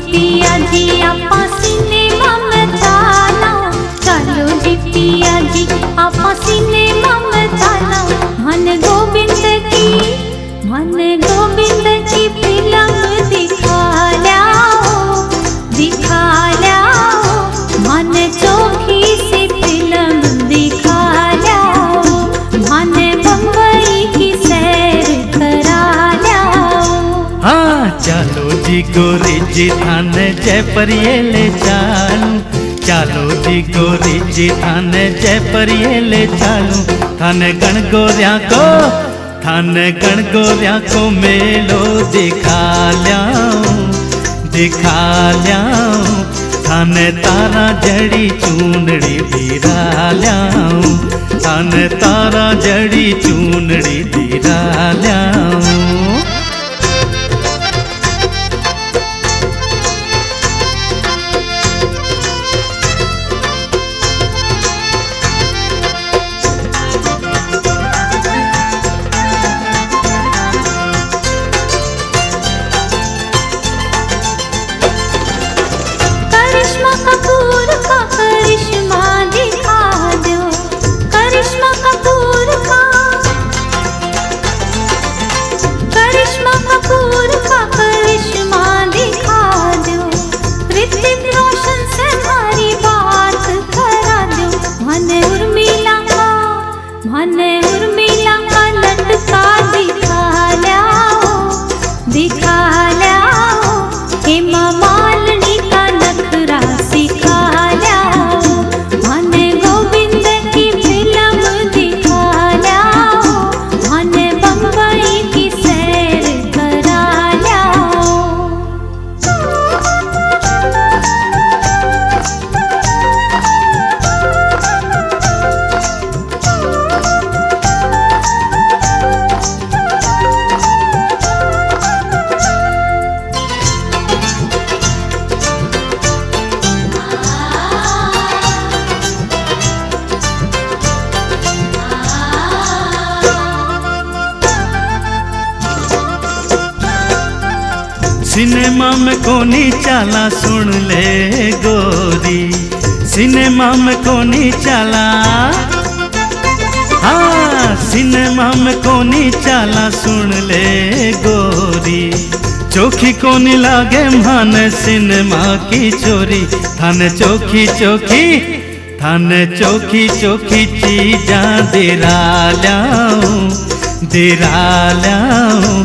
पिया जी आपा सिनेमा में जाना, चलो जी पिया जी आपा सिनेमा में जाना। मन गोविंद की फिल्म दिखा ल्याओ, दिखा ल्याओ। मन चोखी सी फिल्म दिखा ल्याओ, मन बम्बई की सैर करा ल्याओ। हाँ चलो जी गोरी जी थाने जयपुर ये ले चालू, चलो जी गोरी जी थाने जयपुर ये ले चालू। थाने गण गोरिया को मेलो दिखा ल्याऊं, दिखा ल्याऊं। थाने तारा जड़ी चूनड़ी दिरा ल्याऊं, थाने तारा जड़ी चूनड़ी दिरा ल्याऊं। करिश्मा कपूर का करिश्मा दिखा दो, करिश्मा कपूर का, करिश्मा कपूर का करिश्मा दिखा दो। ऋतिक रोशन से हमारी बात करा दो। मन उर्मिला का लटका दिखा ल्याओ, दिखा ल्याओ। हेमा मालिनी का नखरा सिखा ल्याओ, मन गोविंद की फिल्म दिखा ल्याओ, मन बम्बई की सैर करा ल्याओ। सिनेमा में कोनी चाला सुन ले गोरी, सिनेमा में कोनी चाला। हाँ सिनेमा में कोनी चाला सुन ले गोरी। चोखी कोनी लागे मन सिनेमा की चोरी। थाने चोखी चीजा दिरा ल्याऊं, दिरा ल्याऊं।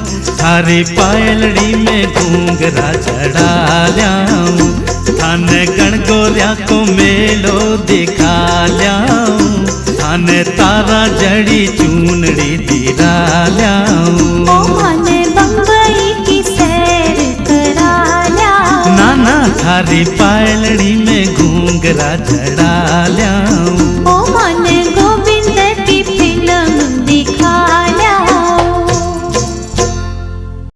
थारी पायलड़ी में घूंघरा चढ़ा ल्याऊं, थाने गण गोरिया को मेलो दिखा ल्याऊं, थाने तारा जड़ी चूनड़ी दिरा ल्याऊं। मन बम्बई की सैर करा ल्याओ, नाना थारी पायलड़ी में घूंघरा चढ़ा ल्याऊं।